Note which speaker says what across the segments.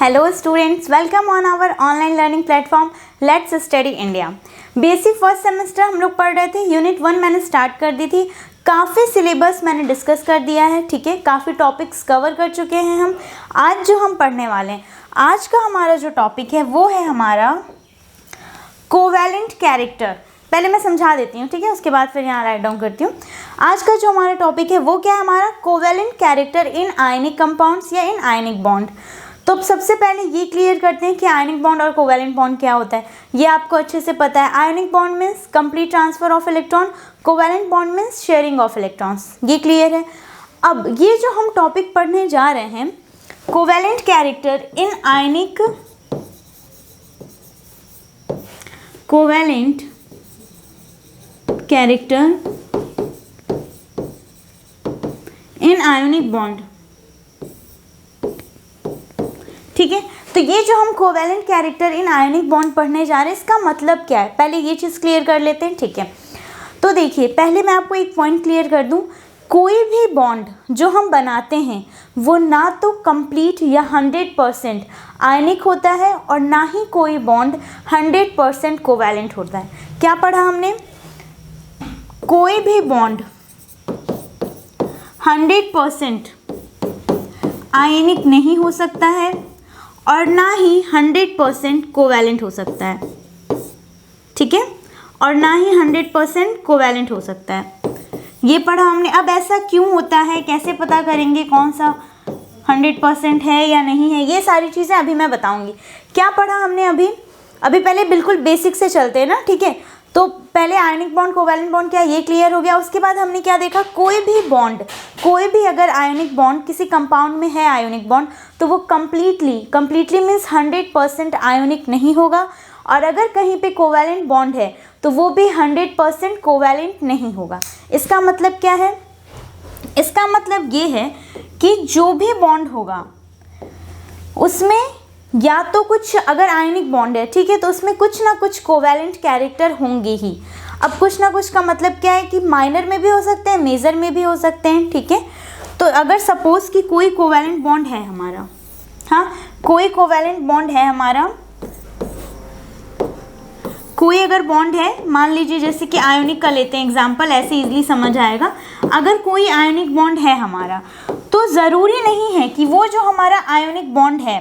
Speaker 1: Hello students, welcome on our online learning platform let's study India. BSc first semester हम लोग पढ़ रहे थे। यूनिट 1 मैंने स्टार्ट कर दी थी। काफ़ी सिलेबस मैंने डिस्कस कर दिया है, ठीक है। काफ़ी टॉपिक्स कवर कर चुके हैं हम। आज जो हम पढ़ने वाले हैं, आज का हमारा जो टॉपिक है वो है हमारा कोवैलेंट कैरेक्टर। पहले मैं समझा देती हूँ, ठीक है, उसके बाद फिर यहाँ राइट डाउन करती हूँ। आज का जो हमारा टॉपिक है वो क्या है, हमारा covalent character in ionic compounds या इन आयनिक बॉन्ड। तो अब सबसे पहले ये क्लियर करते हैं कि आयनिक बॉन्ड और कोवैलेंट बॉन्ड क्या होता है। ये आपको अच्छे से पता है। Ionic bond means complete transfer of electron, covalent bond means sharing of electrons. ये क्लियर है। अब ये जो हम टॉपिक पढ़ने जा रहे हैं, covalent character in ionic covalent character in ionic bond, ठीक है। तो ये जो हम covalent character in ionic bond पढ़ने जा रहे हैं, इसका मतलब क्या है, पहले ये चीज़ क्लियर कर लेते हैं, ठीक है। तो देखिए, पहले मैं आपको एक पॉइंट क्लियर कर दूं। कोई भी बॉन्ड जो हम बनाते हैं वो ना तो कंप्लीट या 100% आयनिक होता है और ना ही कोई बॉन्ड 100% कोवैलेंट होता है। क्या पढ़ा हमने? कोई भी बॉन्ड 100% आयनिक नहीं हो सकता है और ना ही 100% कोवैलेंट हो सकता है, ठीक है, और ना ही 100% कोवैलेंट हो सकता है। ये पढ़ा हमने। अब ऐसा क्यों होता है, कैसे पता करेंगे कौन सा 100% है या नहीं है, ये सारी चीज़ें अभी मैं बताऊंगी। क्या पढ़ा हमने अभी पहले बिल्कुल बेसिक से चलते हैं ना, ठीक है। तो पहले आयनिक बॉन्ड कोवैलेंट बॉन्ड क्या, ये क्लियर हो गया। उसके बाद हमने क्या देखा, कोई भी बॉन्ड, कोई भी अगर आयनिक बॉन्ड किसी कंपाउंड में है, आयोनिक बॉन्ड, तो वो कंप्लीटली मीन्स 100% आयोनिक नहीं होगा। और अगर कहीं पे कोवैलेंट बॉन्ड है तो वो भी 100% कोवैलेंट नहीं होगा। इसका मतलब क्या है? इसका मतलब ये है कि जो भी बॉन्ड होगा उसमें या तो कुछ, अगर आयनिक बॉन्ड है, ठीक है, तो उसमें कुछ ना कुछ कोवैलेंट कैरेक्टर होंगे ही। अब कुछ ना कुछ का मतलब क्या है कि माइनर में भी हो सकते हैं, मेजर में भी हो सकते हैं, ठीक है। तो अगर सपोज कि कोई कोवैलेंट बॉन्ड है हमारा, हाँ, कोई कोवैलेंट बॉन्ड है हमारा, कोई अगर बॉन्ड है, मान लीजिए जैसे कि आयोनिक का लेते हैं एग्जाम्पल, ऐसे इजीली समझ आएगा। अगर कोई आयोनिक बॉन्ड है हमारा, तो ज़रूरी नहीं है कि वो जो हमारा आयोनिक बॉन्ड है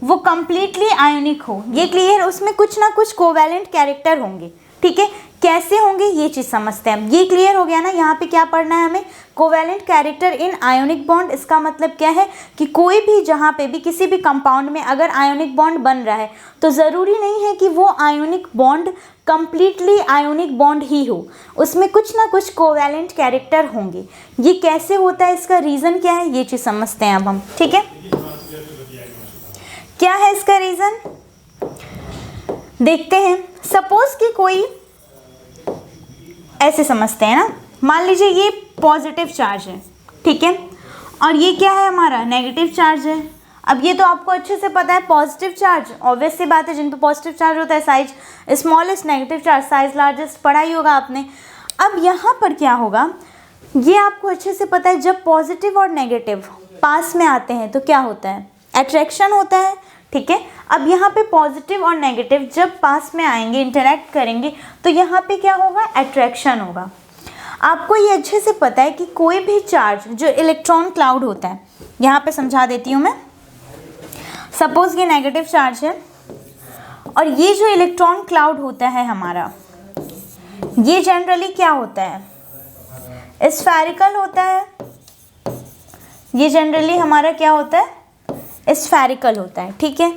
Speaker 1: वो कंप्लीटली आयोनिक हो। ये क्लियर? उसमें कुछ ना कुछ कोवैलेंट कैरेक्टर होंगे, ठीक है। कैसे होंगे ये चीज़ समझते हैं। ये क्लियर हो गया ना। यहाँ पे क्या पढ़ना है हमें, covalent character in ionic bond. इसका मतलब क्या है कि कोई भी, जहाँ पे भी, किसी भी कंपाउंड में अगर आयोनिक बॉन्ड बन रहा है तो ज़रूरी नहीं है कि वो ionic bond completely ionic bond ही हो, उसमें कुछ ना कुछ कोवैलेंट कैरेक्टर होंगे। ये कैसे होता है, इसका रीज़न क्या है, ये चीज़ समझते हैं अब हम, ठीक है। क्या है इसका रीज़न, देखते हैं। सपोज कि कोई, ऐसे समझते हैं ना, मान लीजिए ये पॉजिटिव चार्ज है, ठीक है, और ये क्या है हमारा, नेगेटिव चार्ज है। अब ये तो आपको अच्छे से पता है, पॉजिटिव चार्ज, ऑब्वियस सी बात है, जिन पे पॉजिटिव चार्ज होता है size smallest, negative charge size largest, पढ़ा ही होगा आपने। अब यहाँ पर क्या होगा, ये आपको अच्छे से पता है, जब पॉजिटिव और नेगेटिव पास में आते हैं तो क्या होता है, अट्रैक्शन होता है, ठीक है। अब यहाँ पे पॉजिटिव और नेगेटिव जब पास में आएंगे, इंटरैक्ट करेंगे, तो यहाँ पे क्या होगा, अट्रैक्शन होगा। आपको ये अच्छे से पता है कि कोई भी चार्ज जो इलेक्ट्रॉन क्लाउड होता है, यहाँ पे समझा देती हूँ मैं। सपोज ये नेगेटिव चार्ज है और ये जो इलेक्ट्रॉन क्लाउड होता है हमारा, ये जनरली क्या होता है, स्फेरिकल होता है। ये जनरली हमारा क्या होता है, स्फेरिकल होता है, ठीक है।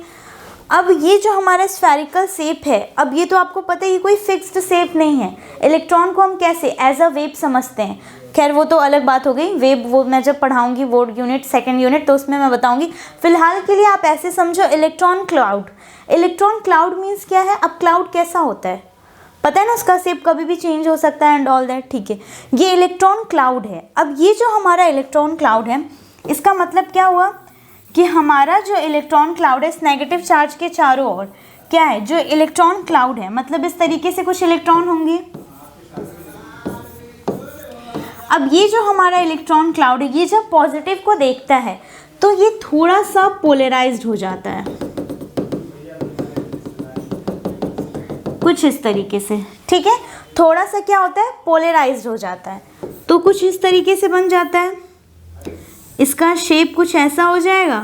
Speaker 1: अब ये जो हमारा स्फेरिकल शेप है, अब ये तो आपको पता है ये कोई फिक्स्ड शेप नहीं है। इलेक्ट्रॉन को हम कैसे, एज अ वेव समझते हैं। खैर वो तो अलग बात हो गई, वेव वो मैं जब पढ़ाऊंगी वो यूनिट, सेकंड यूनिट, तो उसमें मैं बताऊंगी। फिलहाल के लिए आप ऐसे समझो, electron cloud. Electron cloud means क्या है, अब क्लाउड कैसा होता है पता है ना, उसका शेप कभी भी चेंज हो सकता है एंड ऑल दैट, ठीक है। ये इलेक्ट्रॉन क्लाउड है। अब ये जो हमारा इलेक्ट्रॉन क्लाउड है, इसका मतलब क्या हुआ कि हमारा जो इलेक्ट्रॉन क्लाउड है, इस नेगेटिव चार्ज के चारों ओर क्या है, जो इलेक्ट्रॉन क्लाउड है, मतलब इस तरीके से कुछ इलेक्ट्रॉन होंगे। अब ये जो हमारा इलेक्ट्रॉन क्लाउड है, ये जब पॉजिटिव को देखता है तो ये थोड़ा सा पोलराइज्ड हो जाता है। कुछ इस तरीके से, ठीक है। थोड़ा सा क्या होता है, पोलराइज्ड हो जाता है, तो कुछ इस तरीके से बन जाता है। इसका शेप कुछ ऐसा हो जाएगा,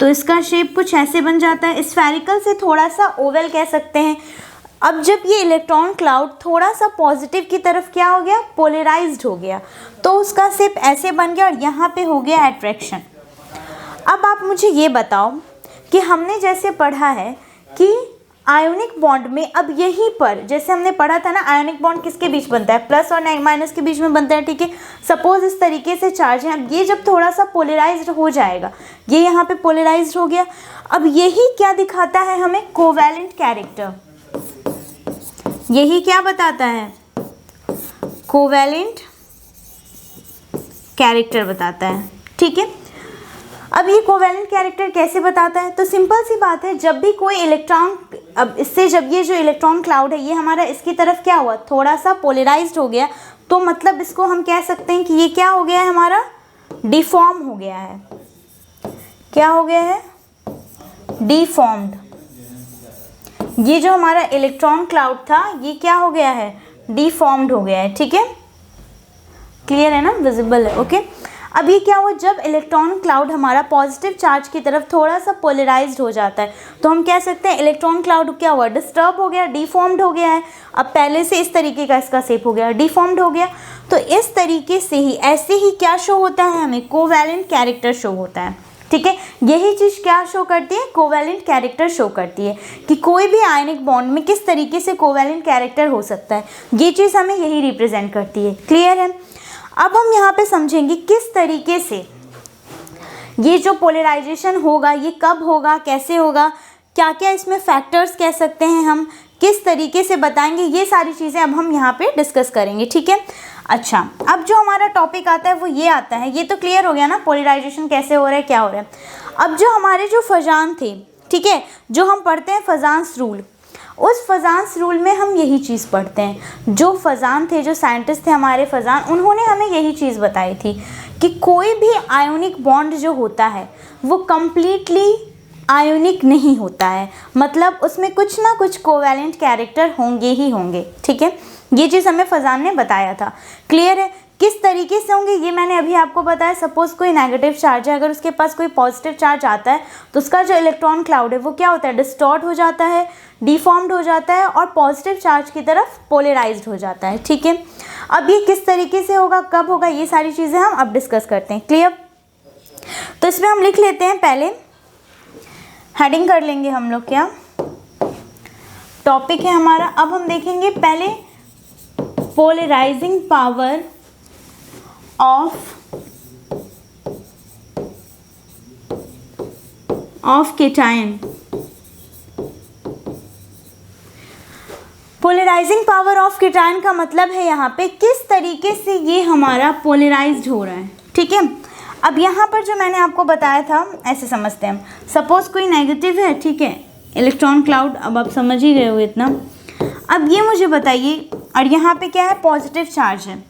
Speaker 1: तो इसका शेप कुछ ऐसे बन जाता है। स्फेरिकल से थोड़ा सा ओवल कह सकते हैं। अब जब ये इलेक्ट्रॉन क्लाउड थोड़ा सा पॉजिटिव की तरफ क्या हो गया, पोलराइज्ड हो गया, तो उसका शेप ऐसे बन गया और यहाँ पे हो गया अट्रैक्शन। अब आप मुझे ये बताओ कि हमने जैसे पढ़ा है कि आयोनिक बॉन्ड में, अब यहीं पर जैसे हमने पढ़ा था ना, आयोनिक बॉन्ड किसके बीच बनता है, प्लस और माइनस के बीच में बनता है, ठीक है। सपोज इस तरीके से चार्ज है, अब ये जब थोड़ा सा पोलराइज्ड हो जाएगा, ये यहाँ पे पोलराइज्ड हो गया। अब यही क्या दिखाता है हमें, कोवैलेंट कैरेक्टर। यही क्या बताता है, कोवैलेंट कैरेक्टर बताता है, ठीक है। अब ये कोवैलेंट कैरेक्टर कैसे बताता है, तो सिंपल सी बात है, जब भी कोई इलेक्ट्रॉन, अब इससे जब ये जो इलेक्ट्रॉन क्लाउड है ये हमारा इसकी तरफ क्या हुआ, थोड़ा सा पोलराइज्ड हो गया, तो मतलब इसको हम कह सकते हैं कि ये क्या हो गया है, हमारा डिफॉर्म हो गया है। क्या हो गया है, डिफॉर्म्ड। ये जो हमारा इलेक्ट्रॉन क्लाउड था ये क्या हो गया है, डिफॉर्म्ड हो गया है, ठीक है। क्लियर है ना, विजिबल है, ओके। अब ये क्या हुआ, जब इलेक्ट्रॉन क्लाउड हमारा पॉजिटिव चार्ज की तरफ थोड़ा सा पोलराइज्ड हो जाता है, तो हम कह सकते हैं इलेक्ट्रॉन क्लाउड क्या हुआ, डिस्टर्ब हो गया, डिफॉर्म्ड हो गया है। अब पहले से इस तरीके का इसका शेप हो गया, डिफॉर्म्ड हो गया। तो इस तरीके से ही, ऐसे ही क्या शो होता है हमें, कोवैलेंट कैरेक्टर शो होता है, ठीक है। यही चीज़ क्या शो करती है, कोवैलेंट कैरेक्टर शो करती है कि कोई भी आयनिक बॉन्ड में किस तरीके से कोवैलेंट कैरेक्टर हो सकता है, ये चीज़ हमें यही रिप्रेजेंट करती है। क्लियर है। अब हम यहाँ पे समझेंगे किस तरीके से ये जो पोलराइजेशन होगा ये कब होगा, कैसे होगा, क्या क्या इसमें फैक्टर्स कह सकते हैं हम, किस तरीके से बताएंगे, ये सारी चीज़ें अब हम यहाँ पे डिस्कस करेंगे, ठीक है। अच्छा, अब जो हमारा टॉपिक आता है वो ये आता है, ये तो क्लियर हो गया ना, पोलराइजेशन कैसे हो रहा है, क्या हो रहा है। अब जो हमारे जो फजान थे, ठीक है, जो हम पढ़ते हैं फजान्स रूल, उस फजान्स रूल में हम यही चीज़ पढ़ते हैं। जो फजान थे, जो साइंटिस्ट थे हमारे फजान, उन्होंने हमें यही चीज़ बताई थी कि कोई भी आयोनिक बॉन्ड जो होता है वो कम्प्लीटली आयोनिक नहीं होता है, मतलब उसमें कुछ ना कुछ कोवैलेंट कैरेक्टर होंगे ही होंगे, ठीक है। ये चीज़ हमें फजान ने बताया था। क्लियर है। किस तरीके से होंगे ये मैंने अभी आपको बताया। सपोज़ कोई नेगेटिव चार्ज है, अगर उसके पास कोई पॉजिटिव चार्ज आता है तो उसका जो इलेक्ट्रॉन क्लाउड है वो क्या होता है, डिस्टॉर्ट हो जाता है, डिफॉर्म्ड हो जाता है और पॉजिटिव चार्ज की तरफ पोलराइज्ड हो जाता है, ठीक है। अब ये किस तरीके से होगा, कब होगा, ये सारी चीज़ें हम अब डिस्कस करते हैं। क्लियर। तो इसमें हम लिख लेते हैं, पहले हेडिंग कर लेंगे हम लोग, क्या टॉपिक है हमारा। अब हम देखेंगे पहले polarising power of cation. Polarising power of cation का मतलब है यहाँ पे किस तरीके से ये हमारा पोलराइज्ड हो रहा है, ठीक है। अब यहाँ पर जो मैंने आपको बताया था ऐसे समझते हैं हम। सपोज कोई नेगेटिव है, ठीक है, इलेक्ट्रॉन क्लाउड, अब आप समझ ही गए हो इतना। अब ये मुझे बताइए, और यहाँ पे क्या है, पॉजिटिव चार्ज है,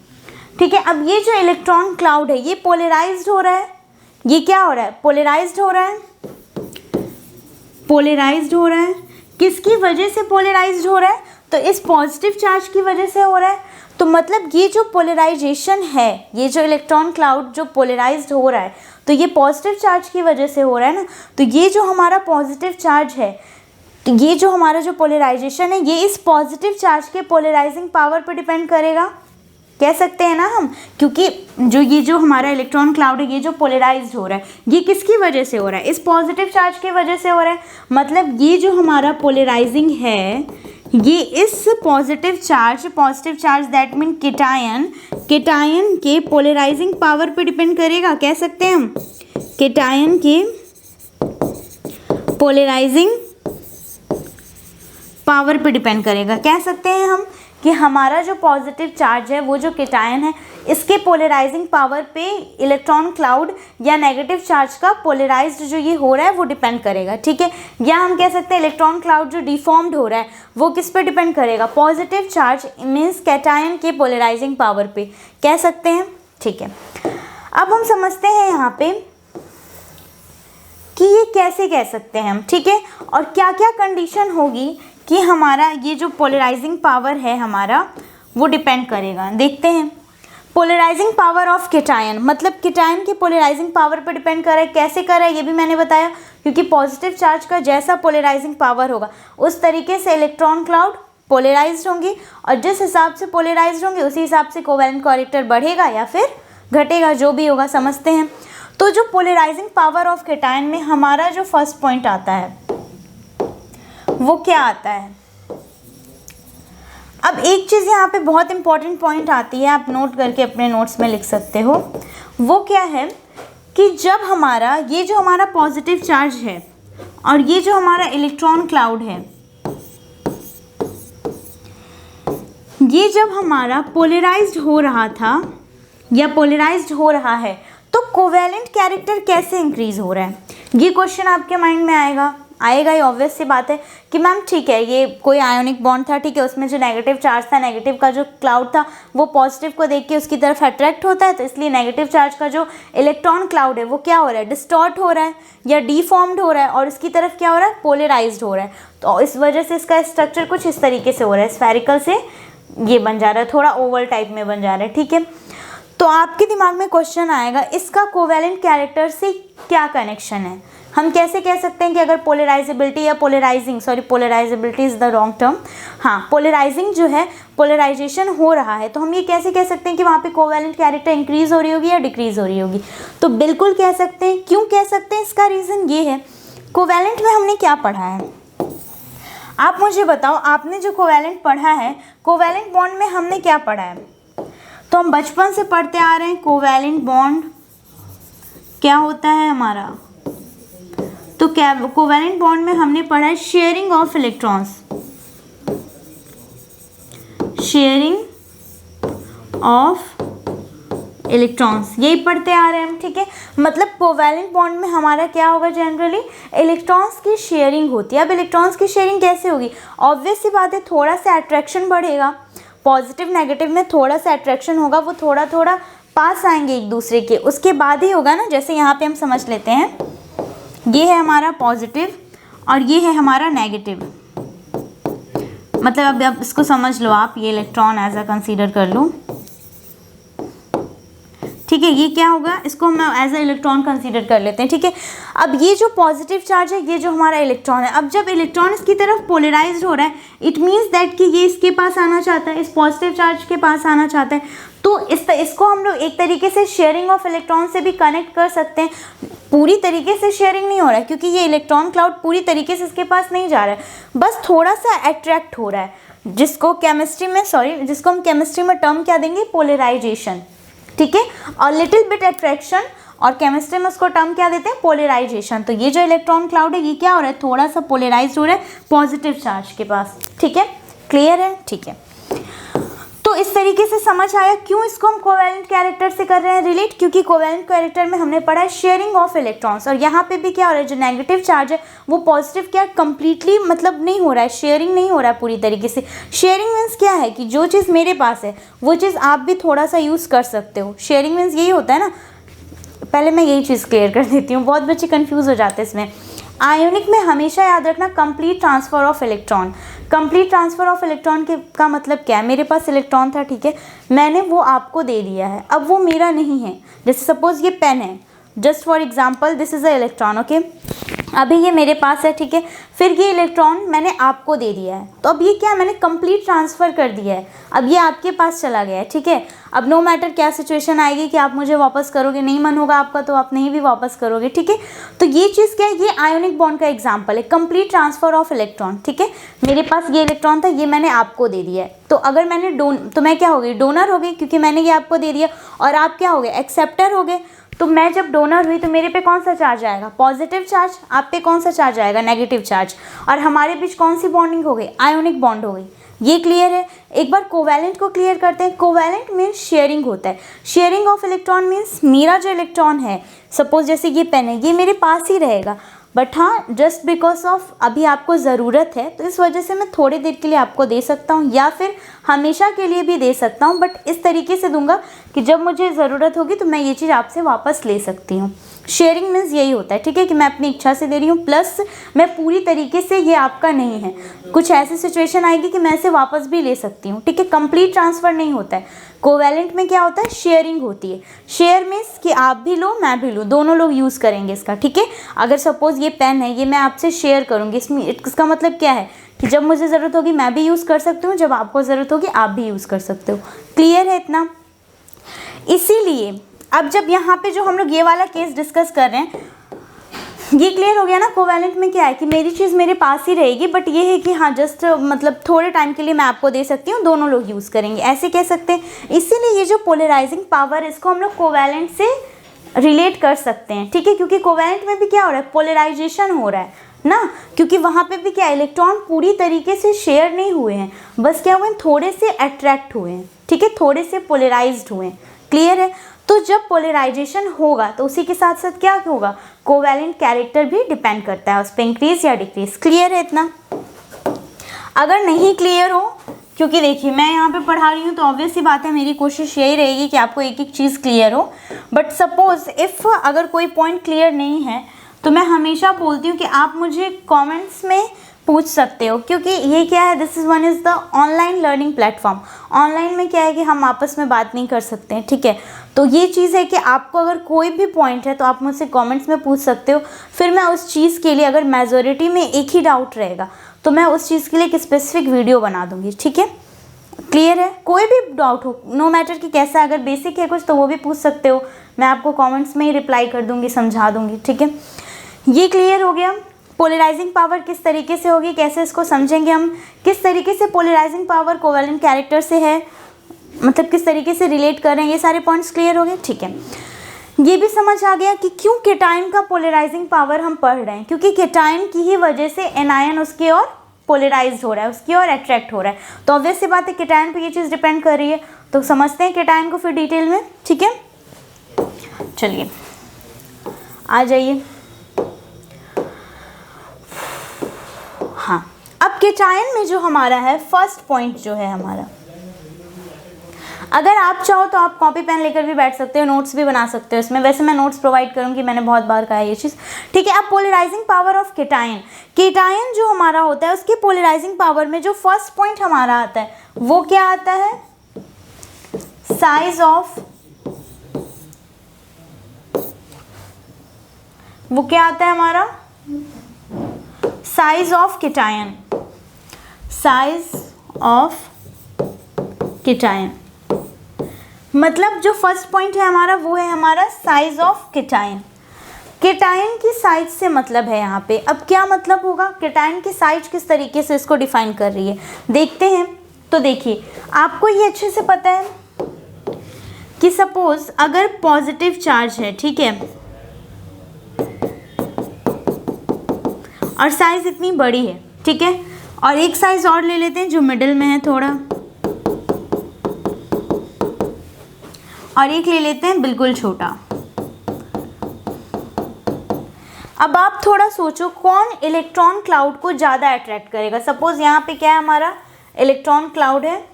Speaker 1: ठीक है। अब ये जो इलेक्ट्रॉन क्लाउड है ये पोलराइज्ड हो रहा है, ये क्या हो रहा है, पोलराइज्ड हो रहा है, पोलराइज्ड हो रहा है। किसकी वजह से पोलराइज्ड हो रहा है, तो इस पॉजिटिव चार्ज की वजह से हो रहा है। तो मतलब ये जो पोलराइजेशन है, ये जो इलेक्ट्रॉन क्लाउड जो पोलराइज्ड हो रहा है, तो ये पॉजिटिव चार्ज की वजह से हो रहा है ना। तो ये जो हमारा पॉजिटिव चार्ज है, तो ये जो हमारा जो पोलराइजेशन है ये इस पॉजिटिव चार्ज के पोलराइजिंग पावर पर डिपेंड करेगा, कह सकते हैं ना हम, क्योंकि ये जो हमारा इलेक्ट्रॉन क्लाउड है ये जो पोलराइज्ड हो रहा है ये किसकी वजह से हो रहा है, इस पॉजिटिव चार्ज की वजह से हो रहा है। मतलब ये जो हमारा पोलराइजिंग है ये इस positive charge that mean cation के पोलराइजिंग पावर पे डिपेंड करेगा, कह सकते हैं हम, केटायन के पोलराइजिंग पावर पे डिपेंड करेगा। कह सकते हैं हम कि हमारा जो पॉजिटिव चार्ज है वो जो केटायन है इसके पोलराइजिंग पावर पे इलेक्ट्रॉन क्लाउड या नेगेटिव चार्ज का पोलराइज्ड जो ये हो रहा है वो डिपेंड करेगा, ठीक है। या हम कह सकते हैं इलेक्ट्रॉन क्लाउड जो डिफॉर्म्ड हो रहा है वो किस पे डिपेंड करेगा, पॉजिटिव चार्ज मीन्स केटायन के पोलराइजिंग पावर पे, कह सकते हैं, ठीक है। अब हम समझते हैं यहाँ पे कि ये कैसे कह सकते हैं हम, ठीक है, और क्या क्या कंडीशन होगी कि हमारा ये जो पोलराइजिंग पावर है हमारा वो डिपेंड करेगा। देखते हैं। पोलराइजिंग पावर ऑफ केटायन, मतलब केटायन की पोलराइजिंग पावर पर डिपेंड कर रहा है। कैसे कर रहा है ये भी मैंने बताया, क्योंकि पॉजिटिव चार्ज का जैसा पोलराइजिंग पावर होगा उस तरीके से इलेक्ट्रॉन क्लाउड पोलराइज्ड होंगे, और जिस हिसाब से पोलराइज्ड होंगे उसी हिसाब से कोवैलेंट कैरेक्टर बढ़ेगा या फिर घटेगा, जो भी होगा। समझते हैं। तो जो पोलराइजिंग पावर ऑफ केटायन में हमारा जो फर्स्ट पॉइंट आता है वो क्या आता है। अब एक चीज़ यहाँ पे बहुत इंपॉर्टेंट पॉइंट आती है, आप नोट करके अपने नोट्स में लिख सकते हो। वो क्या है कि जब हमारा ये जो हमारा पॉजिटिव चार्ज है और ये जो हमारा इलेक्ट्रॉन क्लाउड है, ये जब हमारा पोलराइज्ड हो रहा था या पोलराइज्ड हो रहा है तो कोवैलेंट कैरेक्टर कैसे इंक्रीज हो रहा है, ये क्वेश्चन आपके माइंड में आएगा ही। ऑब्वियस सी बात है कि मैम ठीक है, ये कोई आयोनिक बॉन्ड था, ठीक है, उसमें जो नेगेटिव चार्ज था, नेगेटिव का जो क्लाउड था वो पॉजिटिव को देख के उसकी तरफ अट्रैक्ट होता है, तो इसलिए नेगेटिव चार्ज का जो इलेक्ट्रॉन क्लाउड है वो क्या हो रहा है, डिस्टॉर्ट हो रहा है या डीफॉर्म्ड हो रहा है, और इसकी तरफ क्या हो रहा है, पोलराइज्ड हो रहा है। तो इस वजह से इसका स्ट्रक्चर कुछ इस तरीके से हो रहा है, स्फेरिकल से ये बन जा रहा है, थोड़ा ओवल टाइप में बन जा रहा है, ठीक है। तो आपके दिमाग में क्वेश्चन आएगा इसका कोवैलेंट कैरेक्टर से क्या कनेक्शन है। हम कैसे कह सकते हैं कि अगर पोलराइजेबिलिटी या polarisability is the wrong term, हाँ, पोलराइजिंग जो है, पोलराइजेशन हो रहा है, तो हम ये कैसे कह सकते हैं कि वहाँ पे कोवैलेंट कैरेक्टर इंक्रीज हो रही होगी या डिक्रीज हो रही होगी। तो बिल्कुल कह सकते हैं। क्यों कह सकते हैं, इसका रीज़न ये है, कोवैलेंट में हमने क्या पढ़ा है, आप मुझे बताओ। आपने जो कोवैलेंट पढ़ा है, कोवैलेंट बॉन्ड में हमने क्या पढ़ा है, तो हम बचपन से पढ़ते आ रहे हैं कोवैलेंट बॉन्ड क्या होता है हमारा। तो क्या कोवैलेंट बॉन्ड में हमने पढ़ा है sharing of electrons, sharing of electrons, यही पढ़ते आ रहे हैं हम, ठीक है। मतलब कोवैलेंट बॉन्ड में हमारा क्या होगा, जनरली इलेक्ट्रॉन्स की शेयरिंग होती है। अब इलेक्ट्रॉन्स की शेयरिंग कैसे होगी, ऑब्वियस सी बात है, थोड़ा सा अट्रैक्शन बढ़ेगा, पॉजिटिव नेगेटिव में थोड़ा सा अट्रैक्शन होगा, वो थोड़ा थोड़ा पास आएंगे एक दूसरे के, उसके बाद ही होगा ना। जैसे यहाँ पे हम समझ लेते हैं, ये है हमारा पॉजिटिव और ये है हमारा नेगेटिव, मतलब अब इसको समझ लो आप, ये इलेक्ट्रॉन एज अ कंसीडर कर लो, ठीक है। ये क्या होगा, इसको हम एज अ इलेक्ट्रॉन कंसीडर कर लेते हैं, ठीक है। अब ये जो पॉजिटिव चार्ज है, ये जो हमारा इलेक्ट्रॉन है, अब जब इलेक्ट्रॉन इसकी तरफ पोलराइज्ड हो रहा है, इट मीन्स दैट कि ये इसके पास आना चाहता है, इस पॉजिटिव चार्ज के पास आना चाहता है। तो इसको हम लोग एक तरीके से शेयरिंग ऑफ इलेक्ट्रॉन से भी कनेक्ट कर सकते हैं। पूरी तरीके से शेयरिंग नहीं हो रहा है, क्योंकि ये इलेक्ट्रॉन क्लाउड पूरी तरीके से इसके पास नहीं जा रहा है, बस थोड़ा सा अट्रैक्ट हो रहा है, जिसको हम केमिस्ट्री में टर्म क्या देंगे, पोलराइजेशन, ठीक है। और लिटिल बिट अट्रैक्शन, और केमिस्ट्री में उसको टर्म क्या देते हैं, पोलराइजेशन। तो ये जो इलेक्ट्रॉन क्लाउड है ये क्या हो रहा है, थोड़ा सा पोलराइज हो रहा है पॉजिटिव चार्ज के पास, ठीक है। क्लियर है, ठीक है। तो इस तरीके से समझ आया क्यों इसको हम कोवैलेंट कैरेक्टर से कर रहे हैं रिलेट, क्योंकि कोवैलेंट कैरेक्टर में हमने पढ़ा है शेयरिंग ऑफ इलेक्ट्रॉन्स, और यहाँ पे भी क्या हो रहा है, जो नेगेटिव चार्ज है वो पॉजिटिव क्या कंप्लीटली मतलब नहीं हो रहा है, शेयरिंग नहीं हो रहा है पूरी तरीके से। शेयरिंग मीन्स क्या है कि जो चीज़ मेरे पास है वो चीज़ आप भी थोड़ा सा यूज़ कर सकते हो। शेयरिंग मीन्स यही होता है ना, पहले मैं यही चीज़ क्लियर कर देती हूँ, बहुत बच्चे कंफ्यूज हो जाते हैं इसमें। आयोनिक में हमेशा याद रखना complete transfer of electron. Complete transfer of electron के का मतलब क्या है, मेरे पास इलेक्ट्रॉन था, ठीक है, मैंने वो आपको दे दिया है, अब वो मेरा नहीं है। जैसे सपोज़ ये पेन है, just for example this is a electron, okay, अभी ये मेरे पास है, ठीक है, फिर ये इलेक्ट्रॉन मैंने आपको दे दिया है, तो अब ये क्या, मैंने कंप्लीट ट्रांसफ़र कर दिया है, अब ये आपके पास चला गया है, ठीक है। अब नो मैटर क्या सिचुएशन आएगी कि आप मुझे वापस करोगे, नहीं मन होगा आपका तो आप नहीं भी वापस करोगे, ठीक है। तो ये चीज़ क्या है, ये आयोनिक बॉन्ड का एग्जाम्पल है, कंप्लीट ट्रांसफ़र ऑफ इलेक्ट्रॉन, ठीक है। मेरे पास ये इलेक्ट्रॉन था, ये मैंने आपको दे दिया है, तो अगर मैंने तो मैं क्या हो गई, डोनर हो गई, क्योंकि मैंने ये आपको दे दिया, और आप क्या हो गए, एक्सेप्टर हो गए। तो मैं जब डोनर हुई तो मेरे पे कौन सा चार्ज आएगा, पॉजिटिव चार्ज, आप पे कौन सा चार्ज आएगा, नेगेटिव चार्ज, और हमारे बीच कौन सी बॉन्डिंग हो गई, आयोनिक बॉन्ड हो गई। ये क्लियर है। एक बार कोवैलेंट को क्लियर करते हैं। कोवैलेंट मीन्स शेयरिंग होता है, शेयरिंग ऑफ इलेक्ट्रॉन मीन्स मेरा जो इलेक्ट्रॉन है, सपोज जैसे ये पेन है, ये मेरे पास ही रहेगा, बट हाँ जस्ट बिकॉज ऑफ अभी आपको ज़रूरत है तो इस वजह से मैं थोड़ी देर के लिए आपको दे सकता हूँ, या फिर हमेशा के लिए भी दे सकता हूँ, बट इस तरीके से दूंगा कि कि जब मुझे ज़रूरत होगी तो मैं ये चीज़ आपसे वापस ले सकती हूँ। शेयरिंग मीन्स यही होता है, ठीक है, कि मैं अपनी इच्छा से दे रही हूँ, प्लस मैं पूरी तरीके से ये आपका नहीं है, कुछ ऐसी सिचुएशन आएगी कि मैं इसे वापस भी ले सकती हूँ, ठीक है। कंप्लीट ट्रांसफ़र नहीं होता है। कोवैलेंट में क्या होता है, शेयरिंग होती है। शेयर मीन्स कि आप भी लो मैं भी लूँ, दोनों लोग यूज़ करेंगे इसका, ठीक है। अगर सपोज़ ये पेन है, ये मैं आपसे शेयर करूँगी, इसका मतलब क्या है कि जब मुझे ज़रूरत होगी मैं भी यूज़ कर सकती हूँ, जब आपको ज़रूरत होगी आप भी यूज़ कर सकते हो। क्लियर है इतना? इसीलिए अब जब यहाँ पे जो हम लोग ये वाला केस डिस्कस कर रहे हैं, ये क्लियर हो गया ना। कोवैलेंट में क्या है कि मेरी चीज़ मेरे पास ही रहेगी, बट ये है कि हाँ जस्ट मतलब थोड़े टाइम के लिए मैं आपको दे सकती हूँ, दोनों लोग यूज़ करेंगे, ऐसे कह सकते हैं। इसीलिए ये जो पोलराइजिंग पावर, इसको हम लोग कोवैलेंट से रिलेट कर सकते हैं, ठीक है, क्योंकि कोवैलेंट में भी क्या हो रहा है, पोलराइजेशन हो रहा है ना, क्योंकि वहाँ पे भी क्या, इलेक्ट्रॉन पूरी तरीके से शेयर नहीं हुए हैं, बस क्या हुए हैं, थोड़े से अट्रैक्ट हुए हैं, ठीक है, थोड़े से पोलराइज्ड हुए हैं। क्लियर है? तो जब पोलराइजेशन होगा तो उसी के साथ साथ क्या होगा, कोवैलेंट कैरेक्टर भी डिपेंड करता है उस पर, इंक्रीज या डिक्रीज। क्लियर है इतना? अगर नहीं क्लियर हो, क्योंकि देखिए मैं यहाँ पे पढ़ा रही हूँ तो ऑब्वियस सी बात है मेरी कोशिश यही रहेगी कि आपको एक एक चीज़ क्लियर हो, बट सपोज इफ़ अगर कोई पॉइंट क्लियर नहीं है तो मैं हमेशा बोलती हूँ कि आप मुझे कमेंट्स में पूछ सकते हो, क्योंकि ये क्या है, this is one is the online learning platform. Online में क्या है कि हम आपस में बात नहीं कर सकते हैं, ठीक है। तो ये चीज़ है कि आपको अगर कोई भी पॉइंट है तो आप मुझसे कमेंट्स में पूछ सकते हो, फिर मैं उस चीज़ के लिए, अगर मेजॉरिटी में एक ही डाउट रहेगा तो मैं उस चीज़ के लिए एक स्पेसिफिक वीडियो बना दूँगी, ठीक है। क्लियर है? कोई भी डाउट हो, नो मैटर कि कैसा, अगर बेसिक है कुछ तो वो भी पूछ सकते हो, मैं आपको कमेंट्स में ही रिप्लाई कर दूँगी, समझा दूँगी, ठीक है। ये क्लियर हो गया। पोलराइजिंग पावर किस तरीके से होगी, कैसे इसको समझेंगे हम, किस तरीके से पोलराइजिंग पावर कोवैलेंट कैरेक्टर से है, मतलब किस तरीके से रिलेट कर रहे हैं, ये सारे पॉइंट्स क्लियर हो गए, ठीक है। ये भी समझ आ गया कि क्यों केटाइन का पोलराइजिंग पावर हम पढ़ रहे हैं, क्योंकि केटाइन की ही वजह से एनायन उसकी ओर पोलराइज हो रहा है, उसकी ओर अट्रैक्ट हो रहा है। तो ऑब्वियस सी बात है केटाइन पे ये चीज़ डिपेंड कर रही है। तो समझते हैं केटाइन को फिर डिटेल में, ठीक है। चलिए आ जाइए। हाँ, अब केटाइन में जो हमारा है फर्स्ट पॉइंट जो है हमारा, अगर आप चाहो तो आप कॉपी पेन लेकर भी बैठ सकते हो, नोट्स भी बना सकते हो इसमें, वैसे मैं नोट्स प्रोवाइड करूंगी, मैंने बहुत बार कहा है ये चीज़, ठीक है। अब polarising power of cation, cation जो हमारा होता है उसकी पोलराइजिंग पावर में जो फर्स्ट पॉइंट हमारा आता है वो क्या आता है, साइज ऑफ, वो क्या आता है हमारा, size of cation, size of cation, मतलब जो फर्स्ट पॉइंट है हमारा वो है हमारा साइज ऑफ केटाइन। केटाइन की साइज से मतलब है यहाँ पे। अब क्या मतलब होगा, केटाइन की साइज किस तरीके से इसको डिफाइन कर रही है देखते हैं। तो देखिए आपको ये अच्छे से पता है कि सपोज अगर पॉजिटिव चार्ज है, ठीक है, और साइज इतनी बड़ी है, ठीक है, और एक साइज और ले लेते हैं जो मिडिल में है थोड़ा, और एक ले लेते हैं बिल्कुल छोटा। अब आप थोड़ा सोचो कौन इलेक्ट्रॉन क्लाउड को ज़्यादा अट्रैक्ट करेगा। सपोज यहाँ पे क्या है, हमारा इलेक्ट्रॉन क्लाउड है,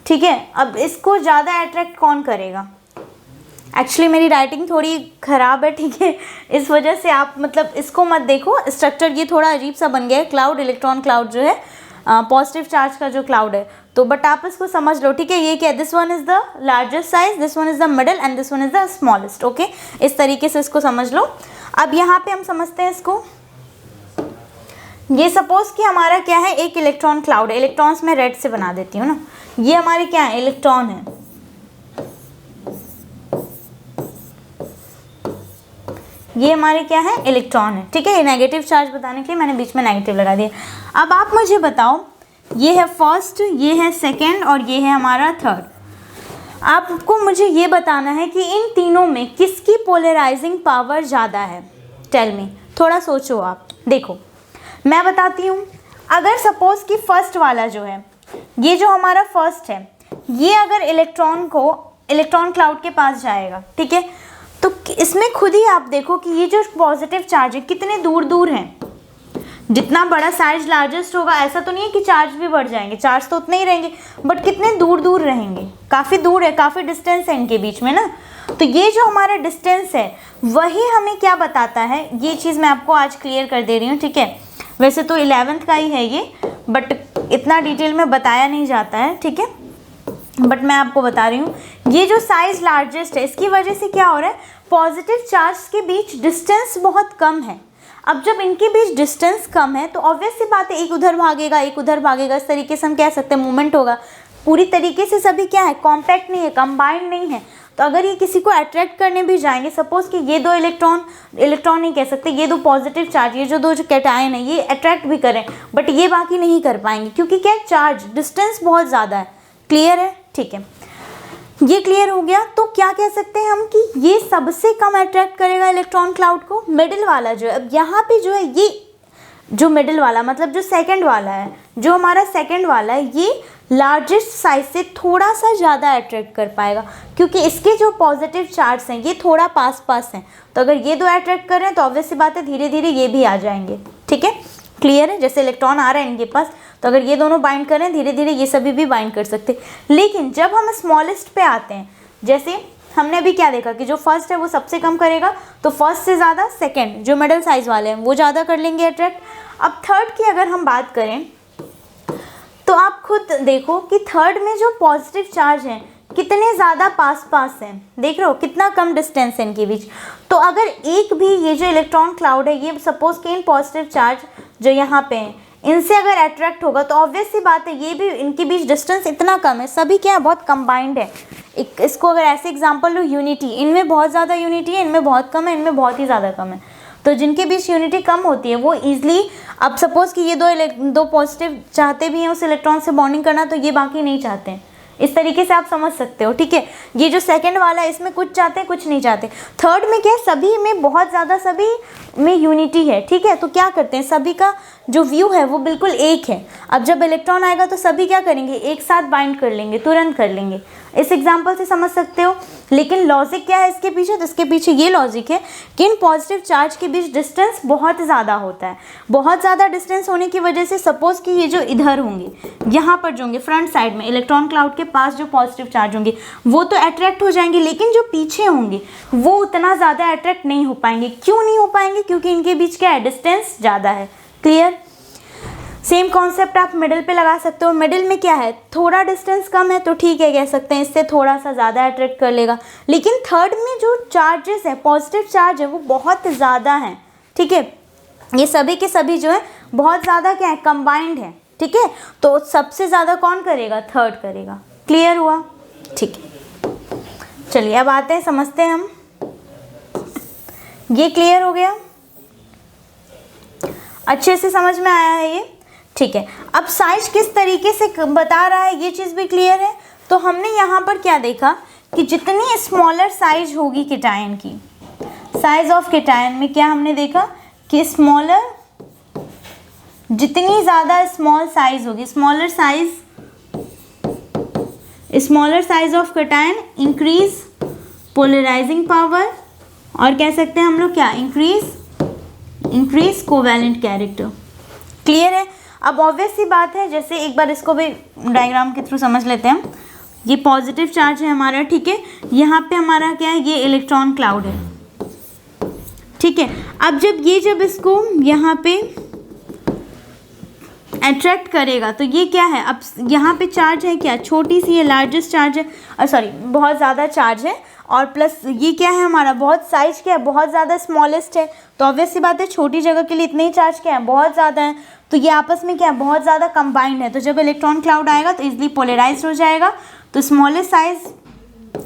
Speaker 1: ठीक है। अब इसको ज़्यादा अट्रैक्ट कौन करेगा, एक्चुअली मेरी राइटिंग थोड़ी ख़राब है, ठीक है, इस वजह से आप मतलब इसको मत देखो, स्ट्रक्चर ये थोड़ा अजीब सा बन गया है, क्लाउड, इलेक्ट्रॉन क्लाउड जो है पॉजिटिव चार्ज का जो क्लाउड है, तो बट आप इसको समझ लो, ठीक है। ये क्या, this one is the largest size, this one is the middle and this one is the smallest, okay, इस तरीके से इसको समझ लो। अब यहाँ पे हम समझते हैं इसको, ये सपोज कि हमारा क्या है, एक इलेक्ट्रॉन क्लाउड है, इलेक्ट्रॉन्स में रेड से बना देती हूँ ना, ये हमारे क्या है, इलेक्ट्रॉन है, ये हमारे क्या है, इलेक्ट्रॉन है, ठीक है। ये नेगेटिव चार्ज बताने के लिए मैंने बीच में नेगेटिव लगा दिया। अब आप मुझे बताओ, ये है फर्स्ट, ये है सेकंड और ये है हमारा थर्ड। आपको मुझे ये बताना है कि इन तीनों में किसकी पोलराइजिंग पावर ज़्यादा है। टेल मी, थोड़ा सोचो आप। देखो मैं बताती हूँ, अगर सपोज कि फर्स्ट वाला जो है, ये जो हमारा फर्स्ट है, ये अगर इलेक्ट्रॉन क्लाउड के पास जाएगा, ठीक है, तो इसमें खुद ही आप देखो कि ये जो पॉजिटिव चार्ज है कितने दूर दूर हैं, जितना बड़ा साइज लार्जेस्ट होगा, ऐसा तो नहीं है कि चार्ज भी बढ़ जाएंगे, चार्ज तो उतने ही रहेंगे, बट कितने दूर दूर रहेंगे, काफ़ी दूर है, काफ़ी डिस्टेंस है इनके बीच में ना। तो ये जो हमारा डिस्टेंस है वही हमें क्या बताता है, ये चीज़ मैं आपको आज क्लियर कर दे रही हूँ, ठीक है। वैसे तो 11th का ही है ये, बट इतना डिटेल में बताया नहीं जाता है, ठीक है, बट मैं आपको बता रही हूँ। ये जो साइज लार्जेस्ट है, इसकी वजह से क्या हो रहा है, पॉजिटिव चार्ज के बीच डिस्टेंस बहुत कम है। अब जब इनके बीच डिस्टेंस कम है तो ऑब्वियस सी बात है, एक उधर भागेगा एक उधर भागेगा, इस तरीके से हम कह सकते हैं मूवमेंट होगा। पूरी तरीके से सभी क्या है, कॉम्पैक्ट नहीं है, कंबाइंड नहीं है। तो अगर ये किसी को अट्रैक्ट करने भी जाएंगे, सपोज कि ये दो इलेक्ट्रॉन नहीं कह सकते, ये दो पॉजिटिव चार्ज, ये जो कैटायन है ये अट्रैक्ट भी करें, बट ये बाकी नहीं कर पाएंगे, क्योंकि क्या, चार्ज डिस्टेंस बहुत ज़्यादा है। क्लियर है, ठीक है, ये क्लियर हो गया। तो क्या कह सकते हैं हम कि ये सबसे कम अट्रैक्ट करेगा इलेक्ट्रॉन क्लाउड को, मिडिल वाला जो है। अब यहाँ पे जो है, ये जो मिडिल वाला मतलब जो सेकंड वाला है, जो हमारा सेकंड वाला है, ये लार्जेस्ट साइज से थोड़ा सा ज़्यादा अट्रैक्ट कर पाएगा, क्योंकि इसके जो पॉजिटिव चार्ज हैं ये थोड़ा पास पास हैं। तो अगर ये दो अट्रैक्ट कर रहे हैं तो ऑब्वियस सी बात है धीरे धीरे ये भी आ जाएंगे, ठीक है। क्लियर है, जैसे इलेक्ट्रॉन आ रहा है इनके पास, तो अगर ये दोनों बाइंड कर रहे हैं धीरे धीरे ये सभी भी बाइंड कर सकते हैं। लेकिन जब हम स्मॉलेस्ट पे आते हैं, जैसे हमने अभी क्या देखा कि जो फर्स्ट है वो सबसे कम करेगा, तो फर्स्ट से ज़्यादा सेकंड जो मिडिल साइज वाले हैं वो ज़्यादा कर लेंगे अट्रैक्ट। अब थर्ड की अगर हम बात करें तो आप खुद देखो कि थर्ड में जो पॉजिटिव चार्ज हैं कितने ज़्यादा पास पास हैं, देख रहे हो कितना कम डिस्टेंस है इनके बीच। तो अगर एक भी ये जो इलेक्ट्रॉन क्लाउड है, ये सपोज कि इन पॉजिटिव चार्ज जो यहाँ पे हैं इनसे अगर अट्रैक्ट होगा तो ऑब्वियस सी बात है ये भी, इनके बीच डिस्टेंस इतना कम है, सभी क्या है, बहुत कंबाइंड है। इसको अगर ऐसे एग्जांपल लो, यूनिटी, इनमें बहुत ज़्यादा यूनिटी है, इनमें बहुत कम है, इनमें बहुत ही ज़्यादा कम है। तो जिनके बीच यूनिटी कम होती है वो ईजिली, अब सपोज कि ये दो पॉजिटिव चाहते भी हैं उस इलेक्ट्रॉन से बॉन्डिंग करना, तो ये बाकी नहीं चाहते हैं। इस तरीके से आप समझ सकते हो, ठीक है। ये जो सेकंड वाला है इसमें कुछ चाहते हैं कुछ नहीं चाहते। थर्ड में क्या है, सभी में बहुत ज़्यादा, सभी में यूनिटी है, ठीक है। तो क्या करते हैं, सभी का जो व्यू है वो बिल्कुल एक है। अब जब इलेक्ट्रॉन आएगा तो सभी क्या करेंगे, एक साथ बाइंड कर लेंगे, तुरंत कर लेंगे। इस एग्जाम्पल से समझ सकते हो। लेकिन लॉजिक क्या है इसके पीछे, तो इसके पीछे ये लॉजिक है कि इन पॉजिटिव चार्ज के बीच डिस्टेंस बहुत ज़्यादा होता है। बहुत ज़्यादा डिस्टेंस होने की वजह से सपोज कि ये जो इधर होंगे, यहाँ पर जो होंगे फ्रंट साइड में इलेक्ट्रॉन क्लाउड के पास जो पॉजिटिव चार्ज होंगे वो तो अट्रैक्ट हो जाएंगे, लेकिन जो पीछे होंगे वो उतना ज़्यादा अट्रैक्ट नहीं हो पाएंगे। क्यों नहीं हो पाएंगे, क्योंकि इनके बीच क्या है, डिस्टेंस ज़्यादा है। क्लियर। सेम कॉन्सेप्ट आप मिडिल पे लगा सकते हो। मिडिल में क्या है, थोड़ा डिस्टेंस कम है तो ठीक है, कह सकते हैं इससे थोड़ा सा ज़्यादा अट्रैक्ट कर लेगा। लेकिन थर्ड में जो चार्जेस है, पॉजिटिव चार्ज है, वो बहुत ज़्यादा हैं, ठीक है। ये सभी के सभी जो है बहुत ज़्यादा क्या है, कंबाइंड है, ठीक है। तो सबसे ज़्यादा कौन करेगा, थर्ड करेगा। क्लियर हुआ, ठीक है। चलिए अब आते हैं, समझते हैं हम। ये क्लियर हो गया, अच्छे से समझ में आया है ये, ठीक है। अब साइज किस तरीके से बता रहा है ये चीज़ भी क्लियर है। तो हमने यहाँ पर क्या देखा कि जितनी स्मॉलर साइज होगी केटायन की, साइज ऑफ केटायन में क्या हमने देखा कि स्मॉलर, जितनी ज़्यादा स्मॉल साइज होगी, smaller size of cation increase polarising power, और कह सकते हैं हम लोग क्या, इंक्रीज कोवैलेंट कैरेक्टर। क्लियर है। अब ऑब्वियस सी बात है, जैसे एक बार इसको भी डायग्राम के थ्रू समझ लेते हैं हम। ये पॉजिटिव चार्ज है हमारा, ठीक है। यहाँ पे हमारा क्या है, ये इलेक्ट्रॉन क्लाउड है, ठीक है। अब जब इसको यहाँ पे अट्रैक्ट करेगा तो ये क्या है, अब यहाँ पे चार्ज है क्या, छोटी सी है, लार्जेस्ट चार्ज है, सॉरी बहुत ज़्यादा चार्ज है, और प्लस ये क्या है हमारा, बहुत साइज क्या है, बहुत ज़्यादा स्मॉलेस्ट है। तो ऑब्वियस सी बात है छोटी जगह के लिए इतने ही चार्ज क्या है, बहुत ज़्यादा है। तो ये आपस में क्या है, बहुत ज़्यादा कंबाइंड है। तो जब इलेक्ट्रॉन क्लाउड आएगा तो इजीली पोलराइज्ड हो जाएगा। तो स्मॉलेस्ट साइज,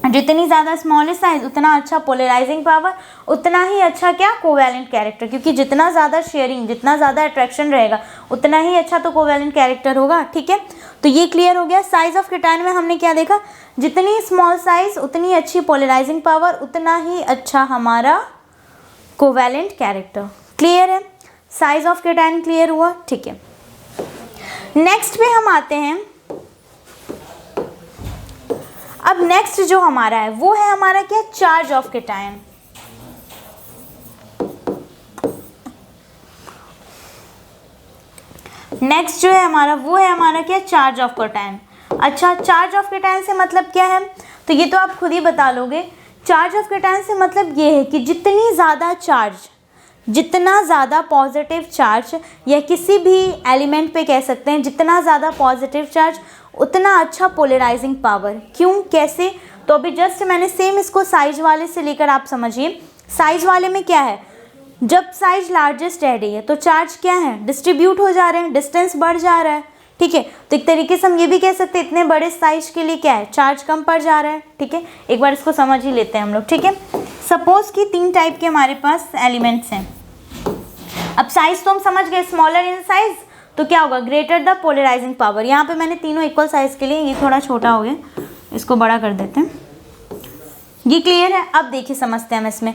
Speaker 1: जितनी ज़्यादा स्मॉलेस्ट साइज उतना अच्छा पोलराइजिंग पावर, उतना ही अच्छा क्या, कोवैलेंट कैरेक्टर, क्योंकि जितना ज़्यादा शेयरिंग, जितना ज़्यादा अट्रैक्शन रहेगा उतना ही अच्छा तो कोवैलेंट कैरेक्टर होगा, ठीक है। तो ये क्लियर हो गया। साइज ऑफ केटायन में हमने क्या देखा, जितनी स्मॉल साइज उतनी अच्छी पोलराइजिंग पावर, उतना ही अच्छा हमारा कोवैलेंट कैरेक्टर। क्लियर है, साइज ऑफ केटायन क्लियर हुआ, ठीक है। नेक्स्ट पे हम आते हैं। अब नेक्स्ट जो हमारा है वो है हमारा क्या, चार्ज ऑफ केटायन। नेक्स्ट जो है हमारा वो है हमारा क्या, चार्ज ऑफ कैटायन। अच्छा, चार्ज ऑफ कैटायन से मतलब क्या है, तो ये तो आप खुद ही बता लोगे। चार्ज ऑफ कैटायन से मतलब ये है कि जितनी ज़्यादा चार्ज, जितना ज़्यादा पॉजिटिव चार्ज, या किसी भी एलिमेंट पे कह सकते हैं, जितना ज़्यादा पॉजिटिव चार्ज उतना अच्छा पोलराइजिंग पावर। क्यों, कैसे, तो अभी जस्ट मैंने सेम इसको साइज वाले से लेकर आप समझिए। साइज वाले में क्या है, जब साइज लार्जेस्ट रह रही है तो चार्ज क्या है, डिस्ट्रीब्यूट हो जा रहे हैं, डिस्टेंस बढ़ जा रहा है। ठीक है, तो एक तरीके से हम ये भी कह सकते हैं इतने बड़े साइज के लिए क्या है, चार्ज कम पड़ जा रहा है। ठीक है, एक बार इसको समझ ही लेते हैं हम लोग। ठीक है, सपोज कि 3 टाइप के हमारे पास एलिमेंट्स हैं। अब साइज तो हम समझ गए, स्मॉलर इन साइज तो क्या होगा, ग्रेटर द पोलराइजिंग पावर। यहाँ पे मैंने तीनों इक्वल साइज के लिए, ये थोड़ा छोटा हो गया, इसको बड़ा कर देते हैं। ये क्लियर है। अब देखिए समझते हैं हम इसमें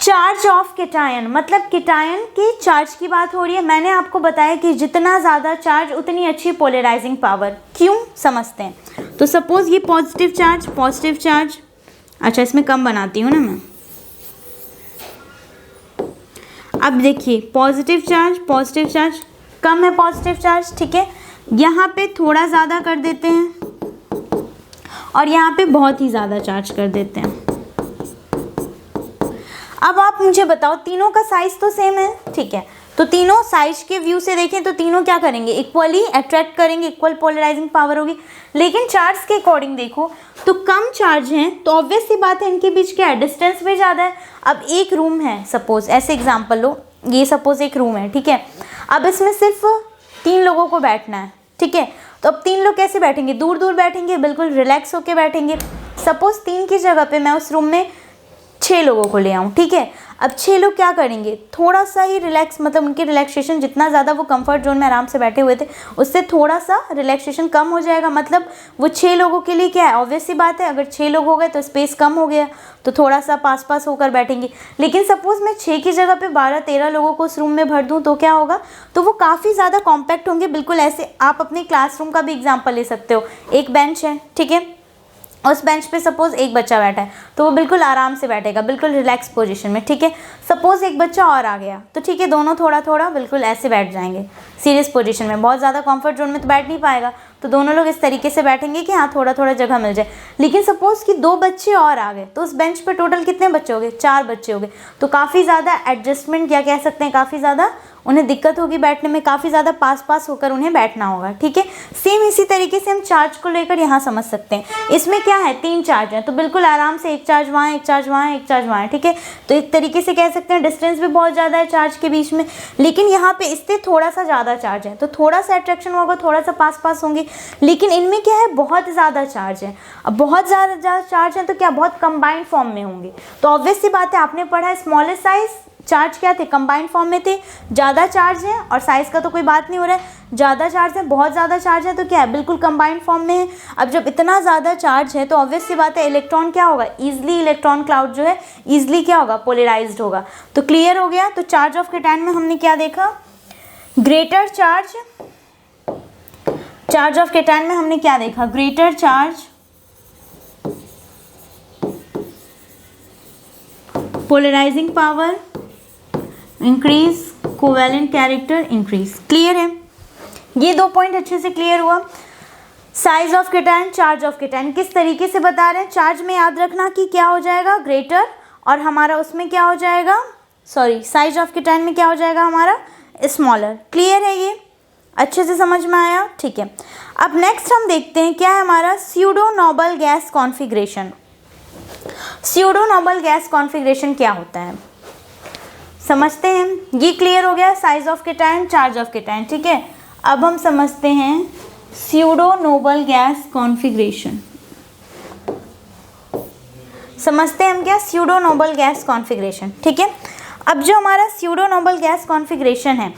Speaker 1: चार्ज ऑफ कैटायन, मतलब कैटायन के चार्ज की बात हो रही है। मैंने आपको बताया कि जितना ज़्यादा चार्ज उतनी अच्छी पोलराइजिंग पावर। क्यों, समझते हैं। तो सपोज ये पॉजिटिव चार्ज, अच्छा इसमें कम बनाती हूँ ना मैं। अब देखिए पॉजिटिव चार्ज कम है, पॉजिटिव चार्ज। ठीक है, यहाँ पे थोड़ा ज़्यादा कर देते हैं और यहाँ पे बहुत ही ज़्यादा चार्ज कर देते हैं। अब आप मुझे बताओ, तीनों का साइज तो सेम है। ठीक है, तो तीनों साइज के व्यू से देखें तो तीनों क्या करेंगे, इक्वली अट्रैक्ट करेंगे, इक्वल पोलराइजिंग पावर होगी। लेकिन चार्ज के अकॉर्डिंग देखो तो कम चार्ज हैं तो ऑब्वियस सी बात है इनके बीच क्या है, डिस्टेंस भी ज़्यादा है। अब एक रूम है, सपोज ऐसे एग्जाम्पल लो, ये सपोज एक रूम है। ठीक है, अब इसमें सिर्फ 3 लोगों को बैठना है। ठीक है, तो अब 3 लोग कैसे बैठेंगे, दूर दूर बैठेंगे, बिल्कुल रिलैक्स होके बैठेंगे। सपोज 3 की जगह पे मैं उस रूम में 6 लोगों को ले आऊँ। ठीक है, अब 6 लोग क्या करेंगे, थोड़ा सा ही रिलैक्स, मतलब उनकी रिलैक्सेशन, जितना ज़्यादा वो कंफर्ट जोन में आराम से बैठे हुए थे उससे थोड़ा सा रिलैक्सेशन कम हो जाएगा। मतलब वो 6 लोगों के लिए क्या है, ऑब्वियस सी बात है, अगर 6 लोग हो गए तो स्पेस कम हो गया तो थोड़ा सा पास होकर बैठेंगे। लेकिन सपोज़ मैं 6 की जगह पे 12-13 लोगों को उस रूम में भर दूँ तो क्या होगा, तो वो काफ़ी ज़्यादा कॉम्पैक्ट होंगे। बिल्कुल ऐसे आप अपने क्लासरूम का भी एग्जाम्पल ले सकते हो। एक बेंच है, ठीक है, उस बेंच पे सपोज एक बच्चा बैठा है तो वो बिल्कुल आराम से बैठेगा, बिल्कुल रिलैक्स पोजीशन में। ठीक है, सपोज एक बच्चा और आ गया तो ठीक है, दोनों थोड़ा बिल्कुल ऐसे बैठ जाएंगे सीरियस पोजीशन में। बहुत ज़्यादा कंफर्ट जोन में तो बैठ नहीं पाएगा, तो दोनों लोग इस तरीके से बैठेंगे कि हाँ थोड़ा जगह मिल जाए। लेकिन सपोज कि 2 बच्चे और आ गए तो उस बेंच पे टोटल कितने बच्चे हो गए, 4 बच्चे हो गए। तो काफ़ी ज़्यादा एडजस्टमेंट, या कह सकते हैं काफ़ी ज़्यादा उन्हें दिक्कत होगी बैठने में, काफ़ी ज़्यादा पास होकर उन्हें बैठना होगा। ठीक है, सेम इसी तरीके से हम चार्ज को लेकर यहाँ समझ सकते हैं। इसमें क्या है, 3 चार्ज हैं तो बिल्कुल आराम से एक चार्ज वहाँ, एक चार्ज वहाँ, एक चार्ज वहाँ है। ठीक है, तो एक तरीके से कह सकते हैं डिस्टेंस भी बहुत ज़्यादा है चार्ज के बीच में। लेकिन यहाँ पे इससे थोड़ा सा ज़्यादा चार्ज है तो थोड़ा सा अट्रैक्शन होगा, थोड़ा सा पास होंगे। लेकिन इनमें क्या है, बहुत ज़्यादा चार्ज है। अब बहुत ज़्यादा चार्ज है तो क्या, बहुत कंबाइंड फॉर्म में होंगे। तो ऑब्वियस सी बात है, आपने पढ़ा है स्मॉलेस्ट साइज चार्ज क्या थे, कंबाइंड फॉर्म में थे। ज़्यादा चार्ज है और साइज़ का तो कोई बात नहीं हो रहा है, ज़्यादा चार्ज है, बहुत ज़्यादा चार्ज है तो क्या है, बिल्कुल कंबाइंड फॉर्म में है। अब जब इतना ज़्यादा चार्ज है तो ऑब्वियस सी बात है इलेक्ट्रॉन क्या होगा, ईजिली इलेक्ट्रॉन क्लाउड जो है ईजिली क्या होगा, पोलराइज्ड होगा। तो क्लियर हो गया। तो चार्ज ऑफ कैटायन में हमने क्या देखा, greater charge, charge of cation में हमने क्या देखा, greater charge, polarising power increase, covalent character increase. Clear है, ये 2 पॉइंट अच्छे से क्लियर हुआ। Size of cation, charge of cation किस तरीके से बता रहे हैं, चार्ज में याद रखना कि क्या हो जाएगा, ग्रेटर, और हमारा उसमें क्या हो जाएगा, सॉरी साइज ऑफ कैटायन में क्या हो जाएगा हमारा, स्मॉलर। क्लियर है, ये अच्छे से समझ में आया। ठीक है, अब नेक्स्ट हम देखते हैं क्या है हमारा pseudo noble gas configuration. Pseudo noble gas configuration क्या होता है समझते हैं। ये क्लियर हो गया, size of cation, charge of cation. ठीक है, अब हम समझते हैं स्यूडो नोबल गैस कॉन्फ़िगरेशन। समझते हैं हम क्या, स्यूडो नोबल गैस कॉन्फ़िगरेशन। ठीक है, अब जो हमारा स्यूडो नोबल गैस कॉन्फ़िगरेशन है,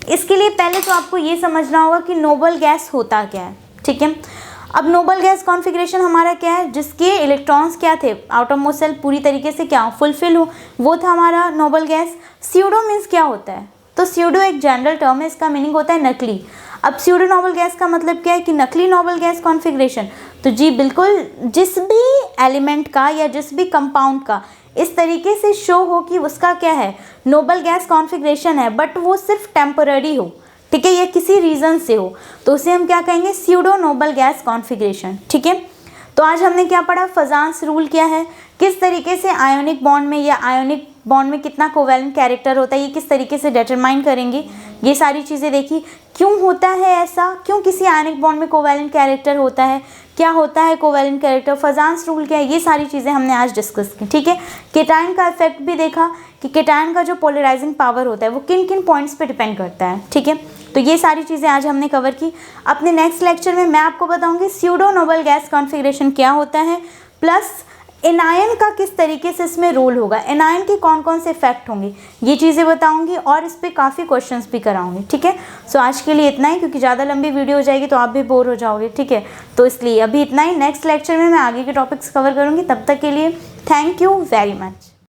Speaker 1: इसके लिए पहले तो आपको ये समझना होगा कि नोबल गैस होता क्या है। ठीक है, अब नोबल गैस कॉन्फ़िगरेशन हमारा क्या है, जिसके इलेक्ट्रॉन्स क्या थे, आउटरमोस्ट शेल पूरी तरीके से क्या फुलफिल हो, वो था हमारा नोबल गैस। स्यूडो मीन्स क्या होता है, तो स्यूडो एक जनरल टर्म है, इसका मीनिंग होता है नकली। अब स्यूडो नोबल गैस का मतलब क्या है कि नकली नोबल गैस कॉन्फ़िगरेशन। तो जी बिल्कुल, जिस भी एलिमेंट का या जिस भी कंपाउंड का इस तरीके से शो हो कि उसका क्या है, नोबल गैस कॉन्फ़िगरेशन है, बट वो सिर्फ टेम्पररी हो। ठीक है, या किसी रीज़न से हो तो उसे हम क्या कहेंगे, स्यूडो नोबल गैस कॉन्फ़िगरेशन। ठीक है, तो आज हमने क्या पढ़ा, फजान्स रूल क्या है, किस तरीके से आयोनिक बॉन्ड में या आयोनिक बॉन्ड में कितना कोवैलेंट कैरेक्टर होता है ये किस तरीके से डिटरमाइन करेंगे, ये सारी चीज़ें देखी। क्यों होता है ऐसा, क्यों किसी आयनिक बॉन्ड में कोवैलेंट कैरेक्टर होता है, क्या होता है कोवैलेंट कैरेक्टर, फजान्स रूल क्या है, ये सारी चीज़ें हमने आज डिस्कस की। ठीक है, केटायन का इफेक्ट भी देखा कि केटायन का जो पोलराइजिंग पावर होता है वो किन किन पॉइंट्स पे डिपेंड करता है। ठीक है, तो ये सारी चीज़ें आज हमने कवर की। अपने नेक्स्ट लेक्चर में मैं आपको बताऊंगी स्यूडो नोबल गैस कॉन्फ़िगरेशन क्या होता है, प्लस एनायन का किस तरीके से इसमें रोल होगा, एनायन के कौन कौन से इफेक्ट होंगे, ये चीज़ें बताऊंगी और इस पर काफ़ी क्वेश्चंस भी कराऊंगी। ठीक है, सो आज के लिए इतना ही, क्योंकि ज़्यादा लंबी वीडियो हो जाएगी तो आप भी बोर हो जाओगे। ठीक है, तो इसलिए अभी इतना ही, नेक्स्ट लेक्चर में मैं आगे के टॉपिक्स कवर करूँगी। तब तक के लिए थैंक यू वेरी मच।